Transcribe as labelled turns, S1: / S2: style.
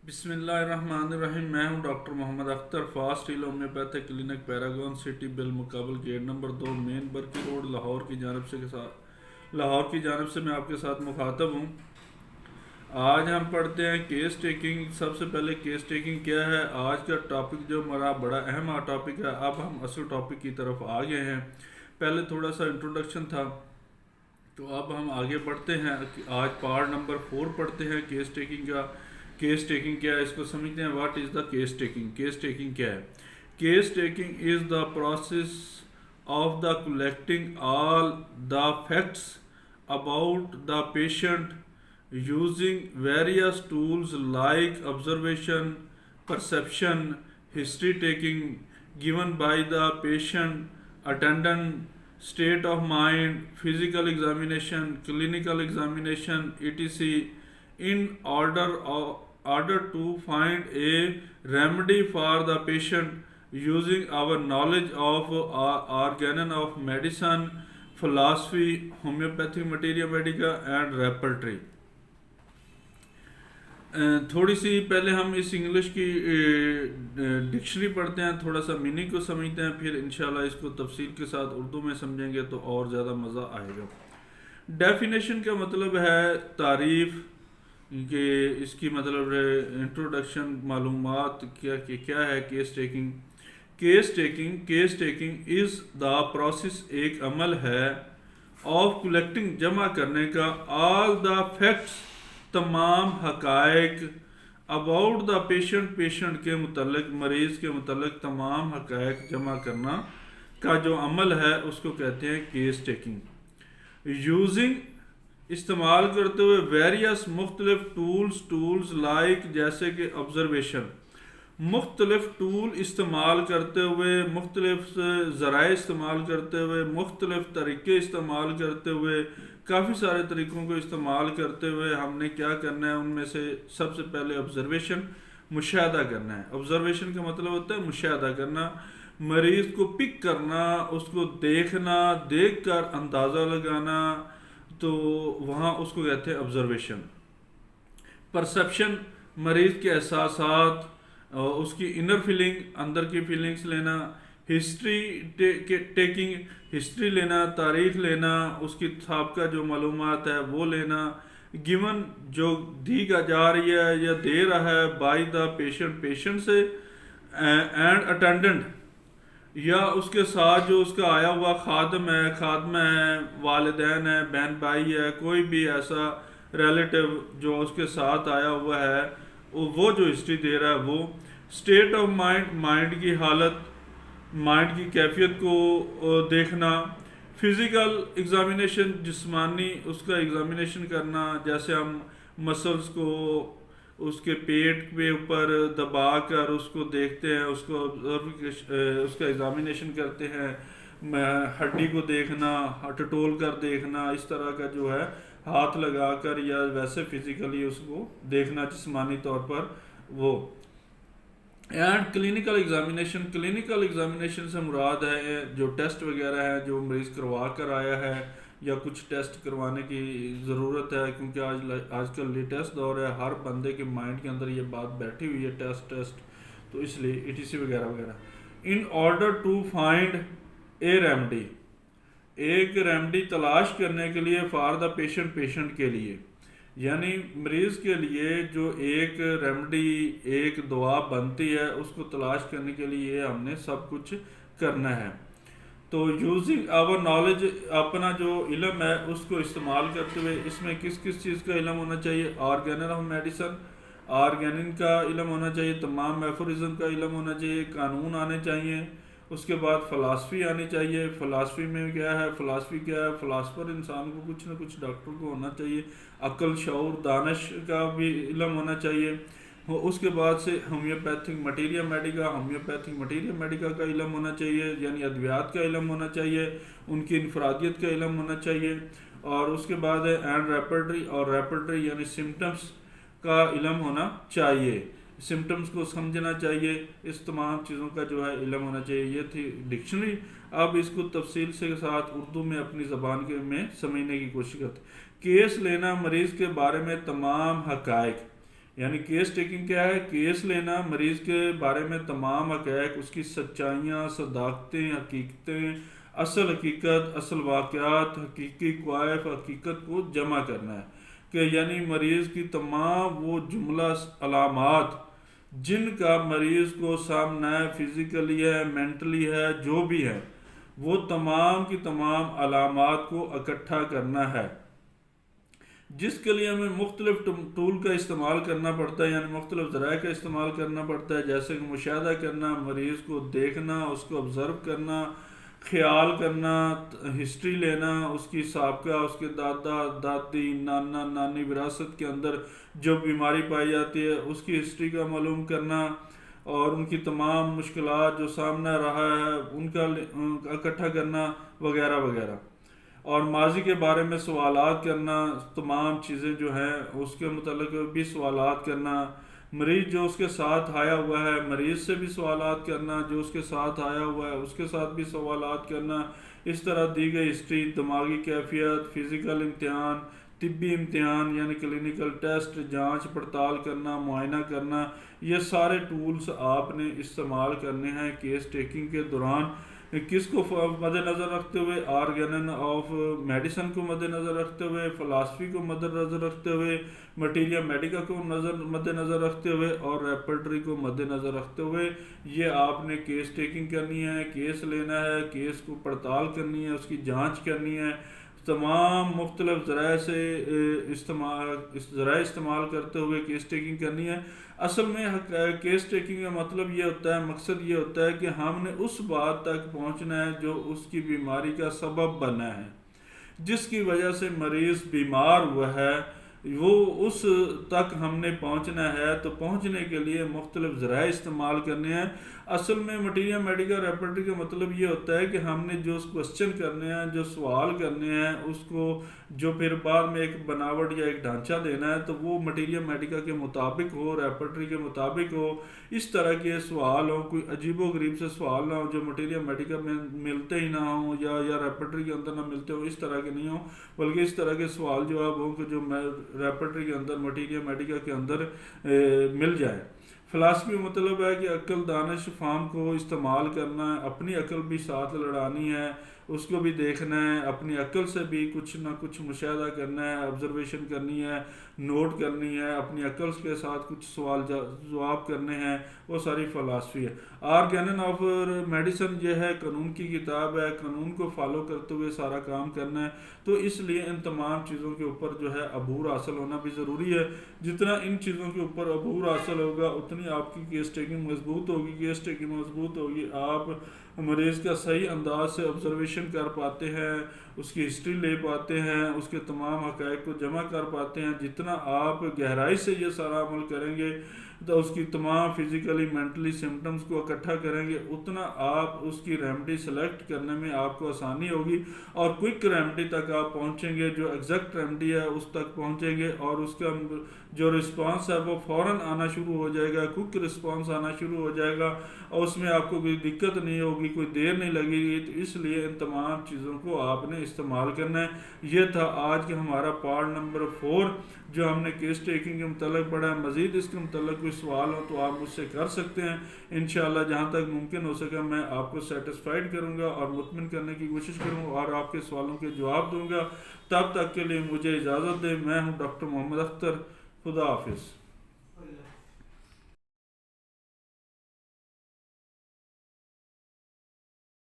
S1: بسم اللہ الرحمن الرحیم۔ میں ہوں doctor Muhammad Akhtar, fast heal homeopathic clinic Paragon city بالمقابل gate number 2 main Barki road Lahore کی جانب سے میں آپ کے ساتھ مخاطب ہوں۔ آج ہم پڑھتے ہیں کیس ٹیکنگ۔ سب سے پہلے کیس ٹیکنگ کیا ہے؟ آج کا ٹاپک جو ہمارا بڑا اہم ٹاپک ہے، اب ہم اصل ٹاپک کی طرف آ گئے ہیں۔ پہلے تھوڑا سا انٹروڈکشن تھا، تو اب ہم آگے بڑھتے ہیں۔ آج پارٹ نمبر 4 پڑھتے ہیں کیس ٹیکنگ کا۔ کیس ٹیکنگ کیا ہے اس کو سمجھتے ہیں۔ What is the case taking? Case taking کیا ہے؟ Case taking is the process of the collecting all the facts about the patient using various tools like observation, perception, history taking given by the patient, attendant, state of mind, physical examination, clinical examination, etc. in order to find a remedy for the patient using our knowledge of organ of medicine, philosophy, homeopathic materia medica and repertory. تھوڑی سی پہلے ہم اس English کی dictionary پڑھتے ہیں، تھوڑا سا meaning کو سمجھتے ہیں، پھر انشاءاللہ اس کو تفصیل کے ساتھ اردو میں سمجھیں گے تو اور زیادہ مزہ آئے گا۔ ڈیفینیشن کا مطلب ہے تعریف، کہ اس کی مطلب ہے انٹروڈکشن، معلومات کیا ہے case taking. Case taking is the process, ایک عمل ہے، آف کلیکٹنگ، جمع کرنے کا، آل دا فیکٹس، تمام حقائق، اباؤٹ دا پیشنٹ کے متعلق، مریض کے متعلق تمام حقائق جمع کرنا کا جو عمل ہے اس کو کہتے ہیں کیس ٹیکنگ۔ یوزنگ، استعمال کرتے ہوئے، ویریس، مختلف، ٹولز لائک، جیسے کہ آبزرویشن، مختلف ٹول استعمال کرتے ہوئے، مختلف ذرائع استعمال کرتے ہوئے، مختلف طریقے استعمال کرتے ہوئے، کافی سارے طریقوں کو استعمال کرتے ہوئے ہم نے کیا کرنا ہے؟ ان میں سے سب سے پہلے آبزرویشن، مشاہدہ کرنا ہے۔ آبزرویشن کا مطلب ہوتا ہے مشاہدہ کرنا، مریض کو پک کرنا، اس کو دیکھنا، دیکھ کر اندازہ لگانا، تو وہاں اس کو کہتے ہیں آبزرویشن۔ پرسیپشن، مریض کے احساسات، اس کی انر فیلنگ، اندر کی فیلنگز لینا۔ ہسٹری ٹیکنگ، ہسٹری لینا، تاریخ لینا، اس کی سابقہ جو معلومات ہے وہ لینا۔ گیون، جو دی جا رہی ہے یا دے رہا ہے، بائی دا پیشنٹ سے، اینڈ اٹینڈنٹ، یا اس کے ساتھ جو اس کا آیا ہوا خادم ہے، خادمہ ہے، والدین ہے، بہن بھائی ہے، کوئی بھی ایسا ریلیٹیو جو اس کے ساتھ آیا ہوا ہے، وہ جو ہسٹری دے رہا ہے وہ۔ اسٹیٹ آف مائنڈ، مائنڈ کی حالت، مائنڈ کی کیفیت کو دیکھنا۔ فزیکل ایگزامینیشن، جسمانی اس کا ایگزامینیشن کرنا، جیسے ہم مسلز کو اس کے پیٹ کے اوپر دبا کر اس کو دیکھتے ہیں، اس کا ایگزامینیشن کرتے ہیں، ہڈی کو دیکھنا، ٹٹول کر دیکھنا، اس طرح کا جو ہے ہاتھ لگا کر یا ویسے فزیکلی اس کو دیکھنا جسمانی طور پر وہ۔ اینڈ کلینکل ایگزامینیشن سے مراد ہے جو ٹیسٹ وغیرہ ہے جو مریض کروا کر آیا ہے، یا کچھ ٹیسٹ کروانے کی ضرورت ہے، کیونکہ آج کل لیٹسٹ دور ہے، ہر بندے کے مائنڈ کے اندر یہ بات بیٹھی ہوئی ہے ٹیسٹ، تو اس لیے ETC وغیرہ وغیرہ۔ In order to find a remedy, ایک ریمیڈی تلاش کرنے کے لیے، فار دا پیشنٹ کے لیے، یعنی مریض کے لیے جو ایک ریمیڈی، ایک دوا بنتی ہے، اس کو تلاش کرنے کے لیے ہم نے سب کچھ کرنا ہے۔ تو یوزنگ آور نالج، اپنا جو علم ہے اس کو استعمال کرتے ہوئے، اس میں کس چیز کا علم ہونا چاہیے؟ آرگین آف میڈیسن، آرگینن کا علم ہونا چاہیے، تمام میفورزم کا علم ہونا چاہیے، قانون آنے چاہیے، اس کے بعد فلاسفی آنی چاہیے۔ فلاسفی میں کیا ہے؟ فلاسفر انسان کو کچھ نہ کچھ، ڈاکٹر کو ہونا چاہیے، عقل، شعور، دانش کا بھی علم ہونا چاہیے۔ اس کے بعد سے ہومیوپیتھک مٹیریا میڈیکا کا علم ہونا چاہیے، یعنی ادویات کا علم ہونا چاہیے، ان کی انفرادیت کا علم ہونا چاہیے۔ اور اس کے بعد ہے اینڈ ریپرٹری، یعنی سمٹمز کا علم ہونا چاہیے، سمٹمز کو سمجھنا چاہیے، اس تمام چیزوں کا جو ہے علم ہونا چاہیے۔ یہ تھی ڈکشنری۔ اب اس کو تفصیل سے ساتھ اردو میں اپنی زبان میں سمجھنے کی کوشش کرتے۔ کیس لینا، مریض کے بارے میں تمام حقائق، یعنی کیس ٹیکنگ کیا ہے؟ کیس لینا، مریض کے بارے میں تمام حقائق، اس کی سچائیاں، صداقتیں، حقیقتیں، اصل حقیقت، اصل واقعات، حقیقی کوائف حقیقت کو جمع کرنا ہے، کہ یعنی مریض کی تمام وہ جملہ علامات جن کا مریض کو سامنا ہے، فزیکلی ہے، مینٹلی ہے، جو بھی ہے، وہ تمام کی تمام علامات کو اکٹھا کرنا ہے، جس کے لیے ہمیں مختلف ٹول کا استعمال کرنا پڑتا ہے، یعنی مختلف ذرائع کا استعمال کرنا پڑتا ہے، جیسے کہ مشاہدہ کرنا، مریض کو دیکھنا، اس کو آبزرو کرنا، خیال کرنا، ہسٹری لینا، اس کی سابقہ، اس کے دادا دادی، نانا نانی، وراثت کے اندر جو بیماری پائی جاتی ہے اس کی ہسٹری کا معلوم کرنا، اور ان کی تمام مشکلات جو سامنا رہا ہے ان کا اکٹھا کرنا، وغیرہ وغیرہ، اور ماضی کے بارے میں سوالات کرنا، تمام چیزیں جو ہیں اس کے متعلق بھی سوالات کرنا، مریض جو اس کے ساتھ آیا ہوا ہے مریض سے بھی سوالات کرنا، جو اس کے ساتھ آیا ہوا ہے اس کے ساتھ بھی سوالات کرنا، اس طرح دی گئی ہسٹری، دماغی کیفیت، فزیکل امتحان، طبی امتحان یعنی کلینکل ٹیسٹ، جانچ پڑتال کرنا، معائنہ کرنا، یہ سارے ٹولز آپ نے استعمال کرنے ہیں کیس ٹیکنگ کے دوران۔ کس کو مد نظر رکھتے ہوئے؟ آرگنن آف میڈیسن کو مد نظر رکھتے ہوئے، فلاسفی کو مد نظر رکھتے ہوئے، مٹیریا میڈیکا کو مد نظر رکھتے ہوئے، اور ریپرٹری کو مد نظر رکھتے ہوئے یہ آپ نے کیس ٹیکنگ کرنی ہے، کیس لینا ہے، کیس کو پڑتال کرنی ہے، اس کی جانچ کرنی ہے، تمام مختلف ذرائع استعمال کرتے ہوئے کیس ٹیکنگ کرنی ہے۔ اصل میں کیس ٹیکنگ کا مطلب یہ ہوتا ہے، مقصد یہ ہوتا ہے کہ ہم نے اس بات تک پہنچنا ہے جو اس کی بیماری کا سبب بنا ہے، جس کی وجہ سے مریض بیمار ہوا ہے، وہ اس تک ہم نے پہنچنا ہے۔ تو پہنچنے کے لیے مختلف ذرائع استعمال کرنے ہیں۔ اصل میں مٹیریا میڈیکا ریپرٹری کا مطلب یہ ہوتا ہے کہ ہم نے جو کوسچن کرنے ہیں، جو سوال کرنے ہیں، اس کو جو پھر بعد میں ایک بناوٹ یا ایک ڈھانچہ دینا ہے، تو وہ مٹیریا میڈیکا کے مطابق ہو، ریپرٹری کے مطابق ہو، اس طرح کے سوال ہوں، کوئی عجیب و غریب سے سوال نہ ہو جو مٹیریا میڈیکا میں ملتے ہی نہ ہوں، یا ریپرٹری کے اندر نہ ملتے ہوں، اس طرح کے نہیں ہوں، بلکہ اس طرح کے سوال جواب ہوں کہ جو ریپرٹری کے اندر، مٹیریا میڈیکا کے اندر مل جائے۔ فلاسفی مطلب ہے کہ عقل، دانش، فہم کو استعمال کرنا ہے، اپنی عقل بھی ساتھ لڑانی ہے، اس کو بھی دیکھنا ہے، اپنی عقل سے بھی کچھ نہ کچھ مشاہدہ کرنا ہے، آبزرویشن کرنی ہے، نوٹ کرنی ہے، اپنی عقل کے ساتھ کچھ سوال جواب کرنے ہیں، وہ ساری فلاسفی ہے۔ آرگنن آف میڈیسن یہ ہے، قانون کی کتاب ہے، قانون کو فالو کرتے ہوئے سارا کام کرنا ہے۔ تو اس لیے ان تمام چیزوں کے اوپر جو ہے عبور حاصل ہونا بھی ضروری ہے۔ جتنا ان چیزوں کے اوپر عبور حاصل ہوگا اتنی آپ کی کیس ٹیکنگ مضبوط ہوگی، کیس ٹیکنگ مضبوط ہوگی، آپ مریض کا صحیح انداز سے آبزرویشن کر پاتے ہیں، اس کی ہسٹری لے پاتے ہیں، اس کے تمام حقائق کو جمع کر پاتے ہیں۔ جتنا آپ گہرائی سے یہ سارا عمل کریں گے تو اس کی تمام فزیکلی مینٹلی سمٹمز کو اکٹھا کریں گے، اتنا آپ اس کی ریمیڈی سلیکٹ کرنے میں آپ کو آسانی ہوگی، اور کوئک ریمیڈی تک آپ پہنچیں گے، جو ایگزیکٹ ریمیڈی ہے اس تک پہنچیں گے، اور اس کا جو رسپانس ہے وہ فوراً آنا شروع ہو جائے گا، کوئک رسپانس آنا شروع ہو جائے گا، اور اس میں آپ کو کوئی دقت نہیں ہوگی، کوئی دیر نہیں لگے گی۔ تو اس لیے ان تمام چیزوں کو آپ نے استعمال کرنا ہے۔ یہ تھا آج کا ہمارا پارٹ نمبر 4 جو ہم نے کیس ٹیکنگ کے متعلق پڑھا ہے۔ مزید اس کے متعلق کوئی سوال ہو تو آپ مجھ سے کر سکتے ہیں، انشاءاللہ جہاں تک ممکن ہو سکے میں آپ کو سیٹسفائیڈ کروں گا اور مطمئن کرنے کی کوشش کروں گا، اور آپ کے سوالوں کے جواب دوں گا۔ تب تک کے لیے مجھے اجازت دیں، میں ہوں ڈاکٹر محمد اختر، خدا حافظ۔